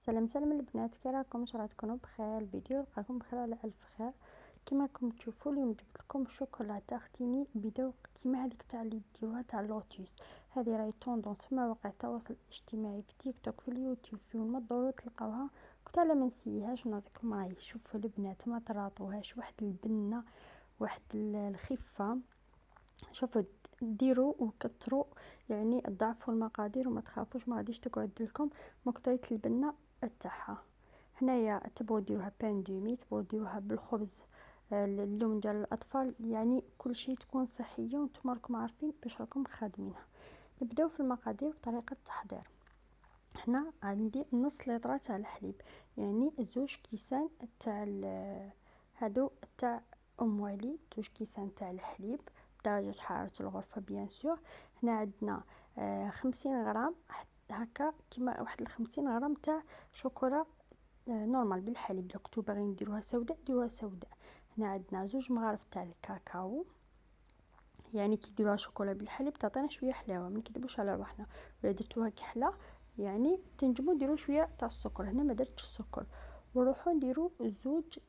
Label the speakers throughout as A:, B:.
A: سلام سلام البنات، كي راكم؟ واش راح تكونوا بخير؟ الفيديو لقاكم بخير على الف خير. كيما راكم تشوفوا اليوم جبت لكم شوكولاته اختيني بذوق كيما هذيك تاع اللي ديروها تاع لوتوس. هذه راهي طوندونس في مواقع التواصل الاجتماعي، في تيك توك، في اليوتيوب، في المدورات تلقاوها. قلت على ما نسيهاش نعطيكم رايي. شوفوا البنات، ما تراطوهاش، واحد البنه، واحد الخفه. شوفوا، ديروا وكتروا، يعني ضعفوا المقادير وما تخافوش، ما غاديش تقعد لكم مقطعيه البنه تاعها. هنايا تبغوا ديروها بان دومي، تبغوا ديروها بالخبز اللوم ديال الاطفال، يعني كل شيء تكون صحيه وانتم راكم عارفين باش راكم خادمينها. نبداو في المقادير وطريقه التحضير. هنا عندي نص لتر تاع الحليب، يعني زوج كيسان تاع هادو تاع والي، زوج كيسان تاع الحليب بدرجه حراره الغرفه بيان سور. هنا عندنا 50 غرام هكا، كيما واحد 50 غرام تاع شوكولا نورمال بالحليب. لو كنتو باغيين ديروها سوداء ديروها سوداء. هنا عندنا زوج مغارف تاع الكاكاو، يعني كي ديروها شوكولا بالحليب تعطينا شويه حلاوه، ما نكذبوش على روحنا. ولا درتوها كحله يعني تنجموا ديروا شويه تاع السكر. هنا ما درتش السكر. وروحوا نديروا زوج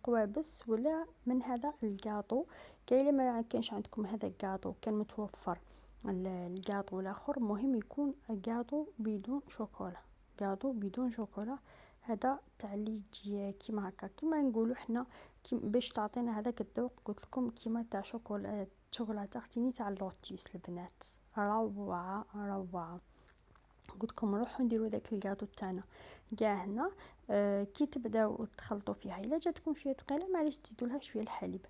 A: قوابس ولا من هذا الكاطو. كاين ما كانش عندكم هذا الكاطو كان متوفر الكاطو الاخر، مهم يكون كاطو بدون شوكولا. كاطو بدون شوكولا هذا تاع اللي يجي كيما هكا، كيما نقولوا حنا باش تعطينا هذاك الذوق. قلت لكم كيما تاع شوكولاته اختيني تاع اللوتيس البنات، روعه روعه. قلت لكم روحوا نديروا داك الكاطو تاعنا كاع هنا. كي تبداو تخلطوا فيها، الا جاتكم شويه ثقيله معليش تزيدوا لها شويه الحليب.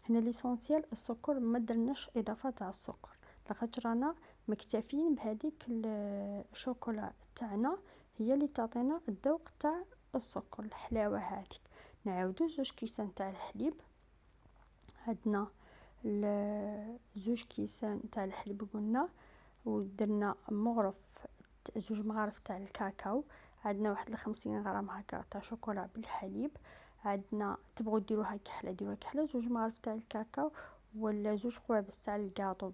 A: هنا ليسونسيال السكر، ما درناش اضافه تاع السكر لاخاطش رانا مكتفين بهذيك الشوكولا تاعنا، هي اللي تعطينا الذوق تاع السكر، الحلاوه هذيك. نعاودو زوج كيسان تاع الحليب. عندنا زوج كيسان تاع الحليب قلنا، ودرنا مغرف زوج مغارف تاع الكاكاو. عندنا واحد 50 غرام هكا تاع شوكولا بالحليب. عندنا تبغوا ديروها كحله ديروها كحله، زوج مغارف تاع الكاكاو ولا زوج قوابس تاع الكاطو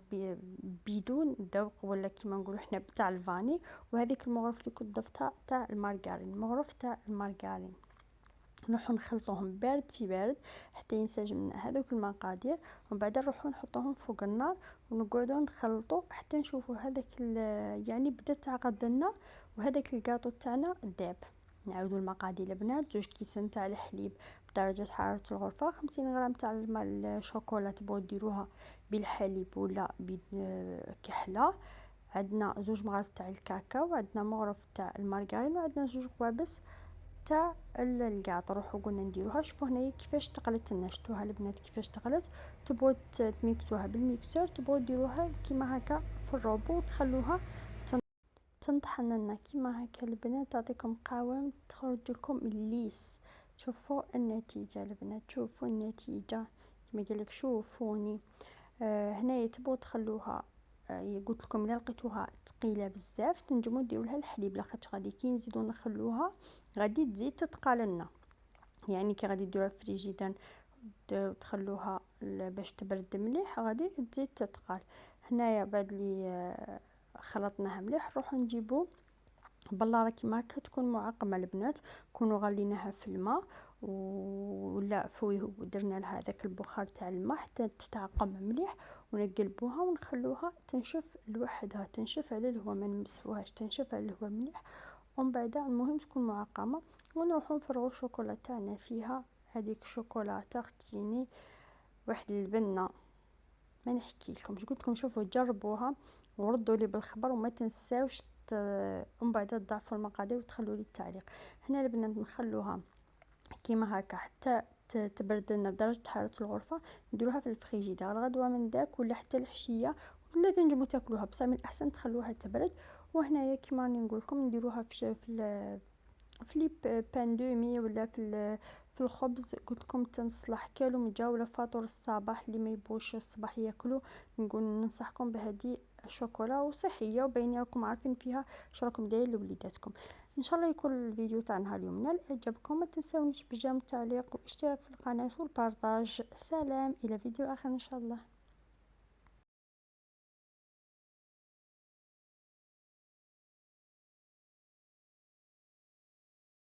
A: بدون ذوق، ولا كيما نقولوا حنا تاع الفاني. وهذيك المغرف اللي كنت ضفتها تاع المارغرين، مغرف تاع المارغرين. نروحو نخلطوهم بارد في بارد حتى ينسجم هذوك المقادير، ومن بعد نروحو نحطوهم فوق النار ونقعدو نخلطو حتى نشوفو هذاك يعني بدا تعقد لنا، وهذاك الكاطو تاعنا داب. نعاودو المقادير البنات، جوج كيسان تاع الحليب بدرجه حراره الغرفه، 50 غرام تاع الشوكولا تبغوا ديروها بالحليب ولا كحله. عندنا زوج مغارف تاع الكاكاو، عندنا مغرف تاع المارغرين، وعندنا زوج قوابس تاع الكاط. روحوا قلنا نديروها. شوفوا هنايا كيفاش تقلت لنا، شفتوها البنات كيفاش تقلت. تبغوا تميكسوها بالميكسور، تبغوا ديروها كيما هكا في الروبو وتخلوها تنطحن لنا كيما هكا البنات، تعطيكم قوام تخرج لكم الليس. شوفوا النتيجه البنات، شوفوا النتيجه كما قال لك شوفوني. هنايا تبغوا تخلوها قلت لكم الا لقيتوها ثقيله بزاف تنجموا ديروا لها الحليب، لاخاطش غادي كي نزيدو نخلوها غادي تزيد تتقال لنا. يعني كي غادي ديروها في الفريجيدان تخلوها باش تبرد مليح غادي تزيد تتقال. هنايا بعد لي خلطناها مليح نروحو نجيبو بالله كيما هكا تكون معقمه البنات، كونوا غليناها في الماء ولا فويه ودرنا لها هذاك البخار تاع الماء حتى تتعقم مليح، ونقلبوها ونخلوها تنشف لوحدها، تنشف على الهواء، ما نمسحوهاش، تنشف على الهواء مليح. ومن بعد المهم تكون معقمه، ونروحو نفرغو الشوكولا تاعنا فيها. هذيك الشوكولاته اختيني واحد البنه ما نحكي لكم. قلت لكم شوفوا جربوها وردوا لي بالخبر، وما تنساوش ومن بعد تضعفوا المقادير وتخلوا لي التعليق. هنا البنات نخلوها كيما هكا حتى تبرد لنا بدرجه حراره الغرفه. نديروها في الفريجيدير الغدوه من داك ولا حتى العشيه، ولا تنجموا تاكلوها، بصح من الاحسن تخلوها تبرد. وهنايا كيما راني نقول لكم نديروها في لي بان دومي ولا في الخبز. قلت لكم تنصلح كالو مجاوله فاطور الصباح اللي ما يبوش الصباح ياكلوا. نقول ننصحكم بهذه الشوكولا وصحيه وباين راكم عارفين فيها اش راكم دايرين لوليداتكم. ان شاء الله يكون الفيديو تاع نهار اليوم نال اعجابكم، ما تنساونيش بجام التعليق والاشتراك في القناه والبارطاج. سلام، الى فيديو اخر ان شاء الله.